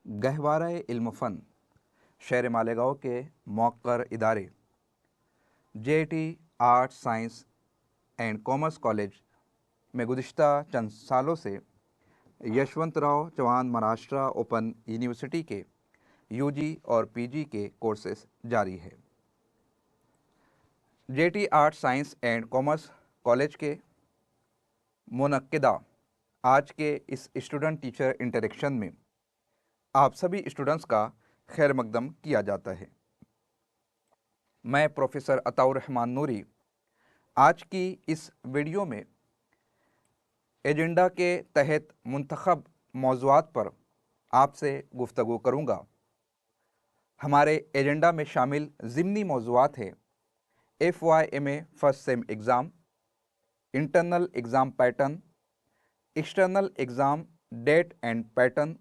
गहवारा इल्म फ़न शहर मालेगांव के मौक़र इदारे JIT arts science and commerce college में गुज़िश्ता चंद सालों से यशवंतराव चव्हाण महाराष्ट्र ओपन यूनिवर्सिटी के UG और PG के कोर्सेस जारी है। JIT arts science and commerce college के मुनक्किदा आज के इस स्टूडेंट टीचर इंटरेक्शन में आप सभी स्टूडेंट्स का खैर मकदम किया जाता है। मैं प्रोफेसर अताउर रहमान नूरी आज की इस वीडियो में एजेंडा के तहत मुंतखब मौज़ूआत पर आपसे गुफ्तगू करूँगा। हमारे एजेंडा में शामिल ज़िमनी मौज़ूआत है FYMA first sem exam, internal exam pattern, external exam date and pattern,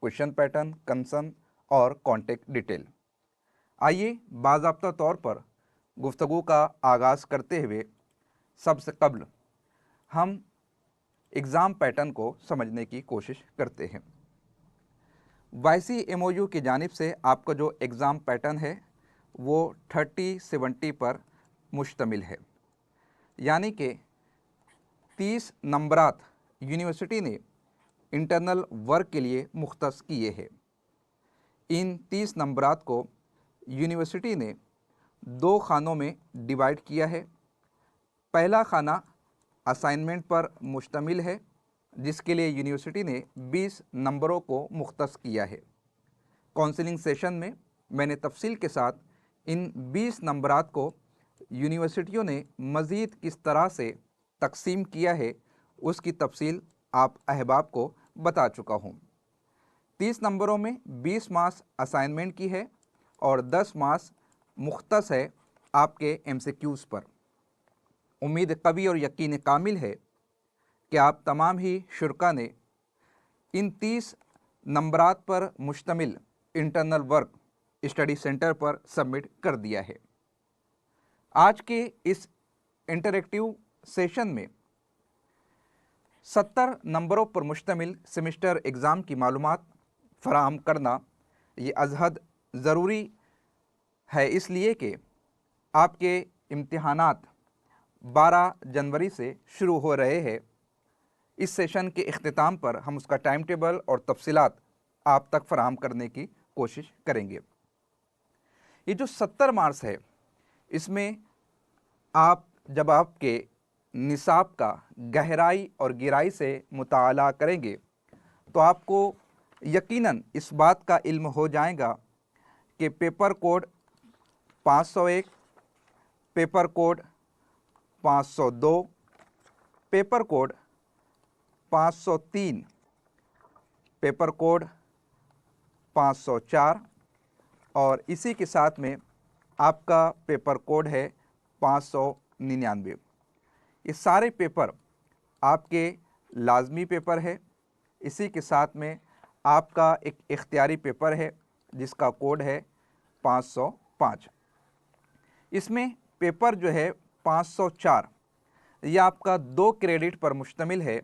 question pattern, concern और कॉन्टेक्ट डिटेल। आइए बाज़ाब्ता तौर पर गुफ्तगू का आगाज़ करते हुए सबसे कबल हम एग्ज़ाम पैटर्न को समझने की कोशिश करते हैं। YC MOU की जानिब से आपका जो एग्ज़ाम पैटर्न है वो 30-70 पर मुश्तमिल है, यानी कि 30 नंबरात यूनिवर्सिटी ने इंटरनल वर्क के लिए मुख्तस किए हैं। इन 30 नंबरात को यूनिवर्सिटी ने दो खानों में डिवाइड किया है। पहला खाना असाइनमेंट पर मुश्तमिल है, जिसके लिए यूनिवर्सिटी ने 20 नंबरों को मुख्तस किया है। काउंसलिंग सेशन में मैंने तफसील के साथ इन 20 नंबरात को यूनिवर्सिटियों ने मज़ीद किस तरह से तकसीम किया है उसकी तफसील आप अहबाब को बता चुका हूँ। 30 नंबरों में 20 मार्क्स असाइनमेंट की है और 10 मार्क्स मुख्तस है आपके MCQs पर। उम्मीद कवी और यकीन कामिल है कि आप तमाम ही शुरका ने इन 30 नंबरात पर मुश्तमिल इंटरनल वर्क स्टडी सेंटर पर सबमिट कर दिया है। आज के इस इंटरेक्टिव सेशन में 70 नंबरों पर मुश्तमिल सेमेस्टर एग्ज़ाम की मालूमात फराहम करना ये अज़हद ज़रूरी है, इसलिए कि आपके इम्तिहानात 12 जनवरी से शुरू हो रहे हैं। इस सेशन के इख्तिताम पर हम उसका टाइम टेबल और तफसीलात आप तक फराहम करने की कोशिश करेंगे। ये जो 70 मार्क्स है, इसमें आप जब आपके निसाब का गहराई और गिराई से मुताला करेंगे तो आपको यकीनन इस बात का इल्म हो जाएगा कि paper code 501, paper code 502, paper code 503, paper code 504 और इसी के साथ में आपका पेपर कोड है 599। ये सारे पेपर आपके लाजमी पेपर है। इसी के साथ में आपका एक इख्तियारी पेपर है जिसका कोड है 505। इसमें पेपर जो है 504 ये आपका 2 क्रेडिट पर मुश्तमिल है,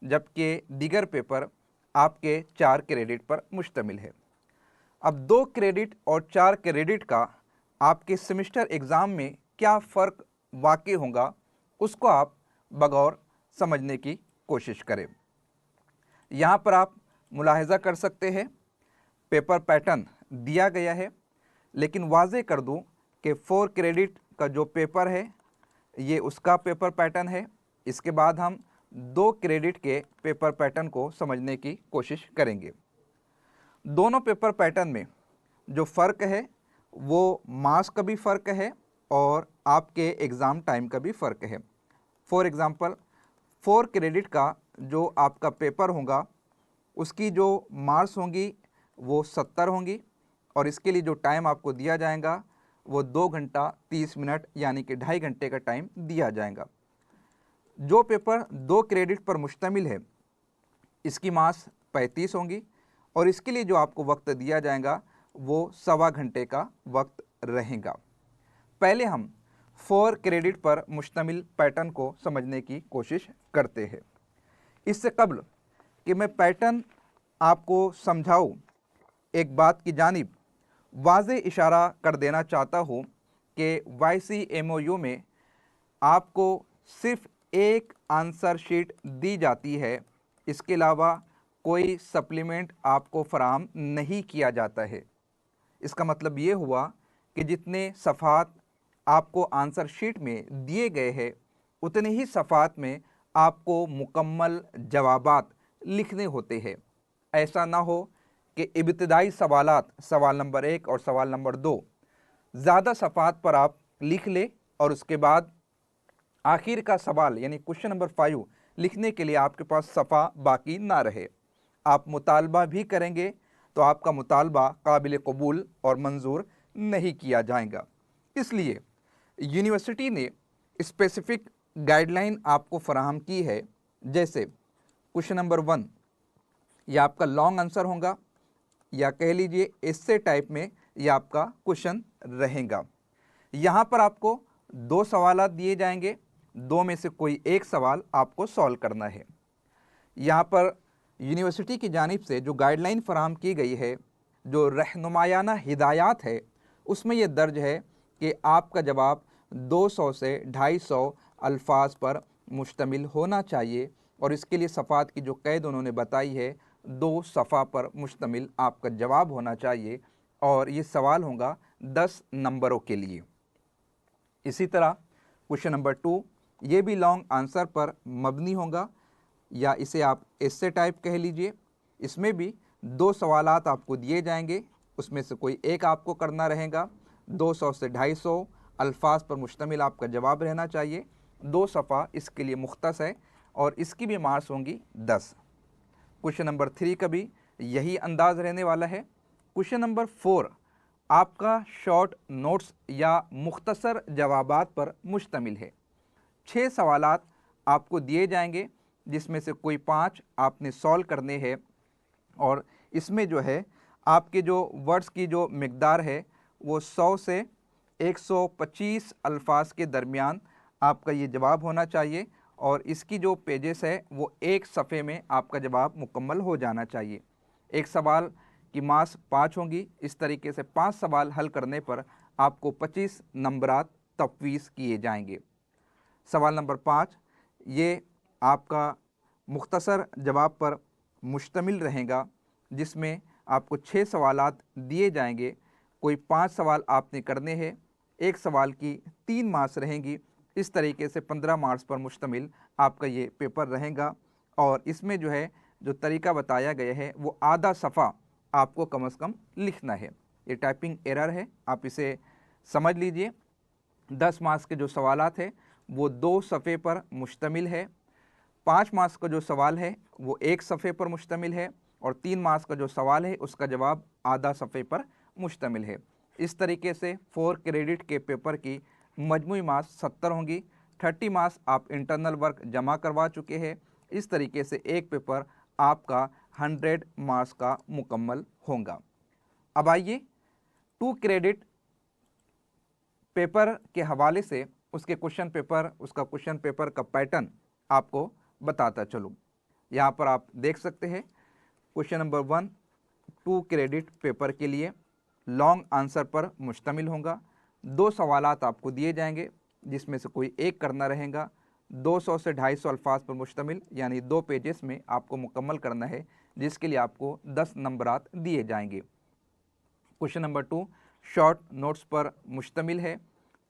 जबकि दीगर पेपर आपके 4 क्रेडिट पर मुश्तमिल है। अब 2 क्रेडिट और 4 क्रेडिट का आपके सेमेस्टर एग्ज़ाम में क्या फ़र्क वाक़ई होगा उसको आप बगौर समझने की कोशिश करें। यहाँ पर आप मुलाहिज़ा कर सकते हैं पेपर पैटर्न दिया गया है, लेकिन वाज़े कर दूँ कि 4 क्रेडिट का जो पेपर है ये उसका पेपर पैटर्न है। इसके बाद हम 2 क्रेडिट के पेपर पैटर्न को समझने की कोशिश करेंगे। दोनों पेपर पैटर्न में जो फ़र्क है वो मार्क्स का भी फ़र्क है और आपके एग्ज़ाम टाइम का भी फ़र्क है। फॉर एग्ज़ाम्पल 4 क्रेडिट का जो आपका पेपर होगा उसकी जो मार्क्स होंगी वो 70 होंगी और इसके लिए जो टाइम आपको दिया जाएगा वो 2 घंटा 30 मिनट यानी कि 2.5 घंटे का टाइम दिया जाएगा। जो पेपर 2 क्रेडिट पर मुश्तमिल है इसकी मार्क्स 35 होंगी और इसके लिए जो आपको वक्त दिया जाएगा वो 1.25 घंटे का वक्त रहेगा। पहले हम 4 क्रेडिट पर मुश्तमिल पैटर्न को समझने की कोशिश करते हैं। इससे कबल कि मैं पैटर्न आपको समझाऊं, एक बात की जानिब वाज़े इशारा कर देना चाहता हूँ कि YCMOU में आपको सिर्फ एक आंसर शीट दी जाती है, इसके अलावा कोई सप्लीमेंट आपको फराहम नहीं किया जाता है। इसका मतलब ये हुआ कि जितने सफ़ात आपको आंसर शीट में दिए गए हैं, उतने ही सफ़ात में आपको मुकम्मल जवाबात लिखने होते हैं। ऐसा ना हो कि इब्तिदाई सवालात सवाल नंबर 1 और सवाल नंबर 2 ज़्यादा सफ़ात पर आप लिख ले और उसके बाद आखिर का सवाल यानी क्वेश्चन नंबर 5 लिखने के लिए आपके पास सफ़ा बाकी ना रहे। आप मुतालबा भी करेंगे तो आपका मुतालबा काबिल कबूल और मंजूर नहीं किया जाएगा। इसलिए यूनिवर्सिटी ने स्पेसिफ़िक गाइडलाइन आपको फराहम की है। जैसे क्वेश्चन नंबर 1 ये आपका लॉन्ग आंसर होगा या कह लीजिए एस्से टाइप में ये आपका क्वेश्चन रहेगा। यहाँ पर आपको 2 सवाल दिए जाएंगे, 2 में से कोई एक सवाल आपको सॉल्व करना है। यहाँ पर यूनिवर्सिटी की जानिब से जो गाइडलाइन फराहम की गई है, जो रहनुमायाना हिदायत है, उसमें यह दर्ज है कि आपका जवाब 200 से 250 अल्फाज पर मुश्तमिल होना चाहिए और इसके लिए सफ़ात की जो कैद उन्होंने बताई है 2 सफ़ा पर मुश्तमिल आपका जवाब होना चाहिए और ये सवाल होगा 10 नंबरों के लिए। इसी तरह क्वेश्चन नंबर 2 ये भी लॉन्ग आंसर पर मबनी होगा या इसे आप एस्से टाइप कह लीजिए। इसमें भी 2 सवालात आपको दिए जाएंगे, उसमें से कोई एक आपको करना रहेगा। 200 से 250 अल्फाज पर मुश्तमिल आपका जवाब रहना चाहिए। 2 सफ़ा इसके लिए मुख्तस है और इसकी भी मार्क्स होंगी 10। क्वेश्चन नंबर 3 का भी यही अंदाज रहने वाला है। क्वेश्चन नंबर 4 आपका शॉर्ट नोट्स या मुख्तसर जवाबात पर मुश्तमिल है। 6 सवालात आपको दिए जाएंगे जिसमें से कोई 5 आपने सॉल्व करने हैं और इसमें जो है आपके जो वर्ड्स की जो मिकदार है वो 100 से 125 अल्फाज के दरमियान आपका ये जवाब होना चाहिए और इसकी जो पेजेस है वो एक सफ़े में आपका जवाब मुकम्मल हो जाना चाहिए। एक सवाल की मार्क्स 5 होंगी। इस तरीके से 5 सवाल हल करने पर आपको 25 नंबरात तफवीज़ किए जाएंगे। सवाल नंबर 5 ये आपका मुख्तसर जवाब पर मुश्तमिल रहेगा जिसमें आपको 6 सवालात दिए जाएंगे, कोई 5 सवाल आपने करने हैं, एक सवाल की 3 मार्क्स रहेंगी। इस तरीके से 15 मार्क्स पर मुश्तमिल आपका ये पेपर रहेगा और इसमें जो है जो तरीका बताया गया है वो आधा सफ़ा आपको कम से कम लिखना है। ये टाइपिंग एरर है, आप इसे समझ लीजिए। 10 मार्क्स के जो सवालात है वो 2 सफ़े पर मुश्तमिल है, 5 मार्क्स का जो सवाल है वो एक सफ़े पर मुश्तमिल है और 3 मार्क्स का जो सवाल है उसका जवाब आधा सफ़े पर मुश्तमिल है। इस तरीके से 4 क्रेडिट के पेपर की मजमूई मार्क्स 70 होंगी। 30 मार्क्स आप इंटरनल वर्क जमा करवा चुके हैं। इस तरीके से एक पेपर आपका 100 मार्क्स का मुकम्मल होगा। अब आइए 2 क्रेडिट पेपर के हवाले से उसका क्वेश्चन पेपर का पैटर्न आपको बताता चलूँ। यहाँ पर आप देख सकते हैं क्वेश्चन नंबर 1 2 क्रेडिट पेपर के लिए लॉन्ग आंसर पर मुश्तमिल होगा। 2 सवालात आपको दिए जाएंगे जिसमें से कोई एक करना रहेगा। 200 से 250 अल्फाज पर मुश्तमिल यानी 2 पेजेस में आपको मुकम्मल करना है जिसके लिए आपको 10 नंबरात दिए जाएंगे। क्वेश्चन नंबर 2 शॉर्ट नोट्स पर मुश्तमिल है।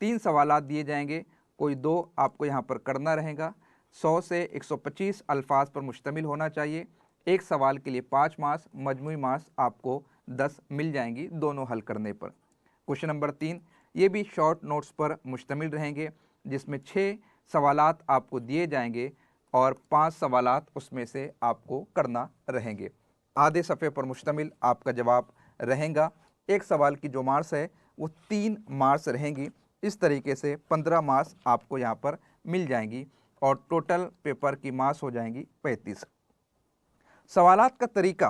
3 सवालात दिए जाएंगे, कोई 2 आपको यहाँ पर करना रहेगा। 100 से 125 अल्फाज पर मुश्तमिल होना चाहिए। एक सवाल के लिए 5 मार्क्स, मजमूई मार्क्स आपको 10 मिल जाएंगी दोनों हल करने पर। क्वेश्चन नंबर 3 ये भी शॉर्ट नोट्स पर मुश्तमिल रहेंगे जिसमें 6 सवालात आपको दिए जाएंगे और 5 सवालात उसमें से आपको करना रहेंगे। आधे सफ़े पर मुश्तमिल आपका जवाब रहेगा। एक सवाल की जो मार्क्स है वो 3 मार्क्स रहेंगी। इस तरीके से 15 मार्क्स आपको यहाँ पर मिल जाएंगी और टोटल पेपर की मार्क्स हो जाएंगी 35। सवालात का तरीका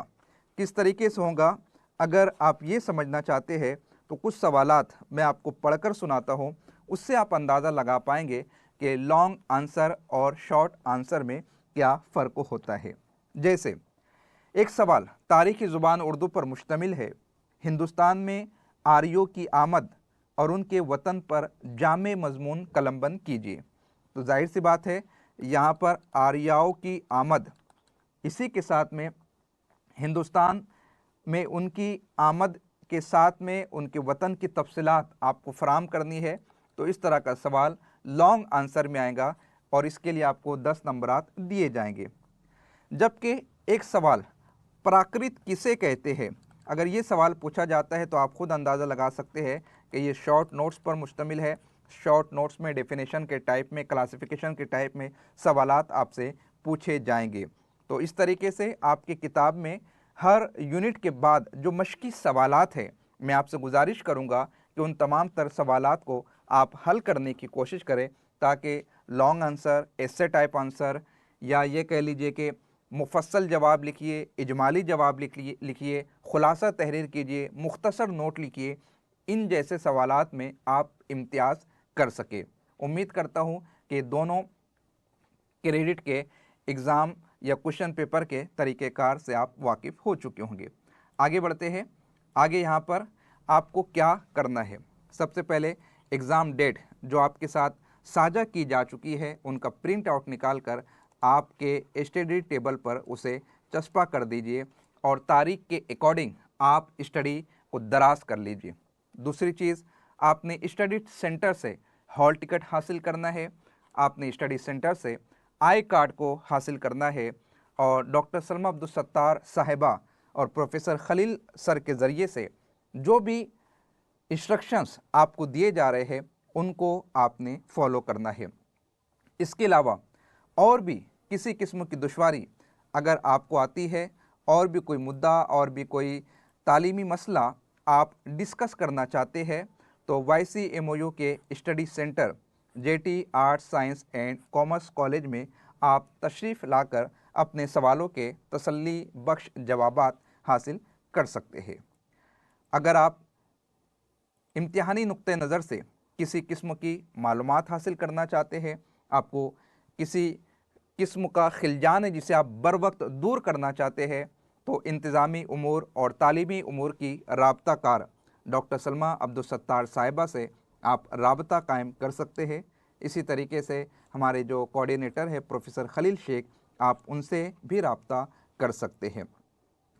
किस तरीके से होगा, अगर आप ये समझना चाहते हैं तो कुछ सवालात मैं आपको पढ़कर सुनाता हूँ, उससे आप अंदाज़ा लगा पाएंगे कि लॉन्ग आंसर और शॉर्ट आंसर में क्या फ़र्क होता है। जैसे एक सवाल तारीखी ज़ुबान उर्दू पर मुश्तमिल है। हिंदुस्तान में आर्यों की आमद और उनके वतन पर जामे मजमून कलमबंद कीजिए। तो जाहिर सी बात है, यहाँ पर आर्याओं की आमद, इसी के साथ में हिंदुस्तान में उनकी आमद के साथ में उनके वतन की तफसीलात आपको फराहम करनी है। तो इस तरह का सवाल लॉन्ग आंसर में आएगा और इसके लिए आपको 10 नंबरात दिए जाएंगे। जबकि एक सवाल प्राकृत किसे कहते हैं, अगर ये सवाल पूछा जाता है तो आप खुद अंदाज़ा लगा सकते हैं कि ये शॉर्ट नोट्स पर मुश्तमिल है। शॉर्ट नोट्स में डेफिनेशन के टाइप में, क्लासिफिकेशन के टाइप में सवालात आपसे पूछे जाएंगे। तो इस तरीके से आपकी किताब में हर यूनिट के बाद जो मश्की सवालात हैं, मैं आपसे गुजारिश करूंगा कि उन तमाम तर सवालात को आप हल करने की कोशिश करें, ताकि लॉन्ग आंसर, एस्से टाइप आंसर, या ये कह लीजिए कि मुफस्सल जवाब लिखिए, इजमाली जवाब लिखिए, खुलासा तहरीर कीजिए, मुख्तसर नोट लिखिए, इन जैसे सवालात में आप इम्तियाज़ कर सके। उम्मीद करता हूँ कि दोनों क्रेडिट के एग्ज़ाम या क्वेश्चन पेपर के तरीक़ेकार से आप वाकिफ़ हो चुके होंगे। आगे बढ़ते हैं। आगे यहाँ पर आपको क्या करना है, सबसे पहले एग्ज़ाम डेट जो आपके साथ साझा की जा चुकी है, उनका प्रिंट आउट निकाल कर आपके स्टडी टेबल पर उसे चस्पा कर दीजिए और तारीख के अकॉर्डिंग आप स्टडी को दराज कर लीजिए। दूसरी चीज़, आपने स्टडी सेंटर से हॉल टिकट हासिल करना है, आपने स्टडी सेंटर से आई कार्ड को हासिल करना है, और डॉक्टर सलमा अब्दुल सत्तार साहिबा और प्रोफेसर खलील सर के ज़रिए से जो भी इंस्ट्रक्शंस आपको दिए जा रहे हैं उनको आपने फॉलो करना है। इसके अलावा और भी किसी किस्म की दुश्वारी अगर आपको आती है, और भी कोई मुद्दा और भी कोई तालीमी मसला आप डिस्कस करना चाहते हैं, तो YCMOU के study centre JT arts science and commerce college में आप तशरीफ़ लाकर अपने सवालों के तसल्ली बख्श जवाबात हासिल कर सकते हैं। अगर आप इम्तिहानी नुक्ते नज़र से किसी किस्म की मालूमात हासिल करना चाहते हैं, आपको किसी किस्म का खिलजान है जिसे आप बर वक्त दूर करना चाहते हैं, तो इंतज़ामी उमूर और तालीमी उमूर की राबता कार डॉक्टर सलमा अब्दुल सत्तार साहिबा से आप राबता कायम कर सकते हैं। इसी तरीके से हमारे जो कोऑर्डिनेटर है प्रोफेसर खलील शेख, आप उनसे भी राबता कर सकते हैं।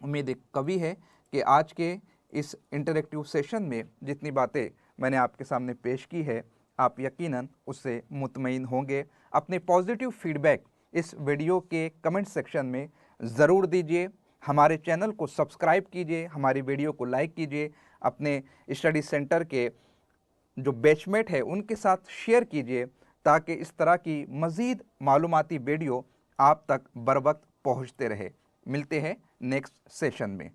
उम्मीद कभी है कि आज के इस इंटरेक्टिव सेशन में जितनी बातें मैंने आपके सामने पेश की है, आप यकीनन उससे मुतमईन होंगे। अपने पॉजिटिव फीडबैक इस वीडियो के कमेंट सेक्शन में ज़रूर दीजिए। हमारे चैनल को सब्सक्राइब कीजिए, हमारी वीडियो को लाइक कीजिए, अपने स्टडी सेंटर के जो बैचमेट है उनके साथ शेयर कीजिए, ताकि इस तरह की मज़ीद मालूमाती वीडियो आप तक बर वक्त पहुँचते रहे। मिलते हैं नेक्स्ट सेशन में।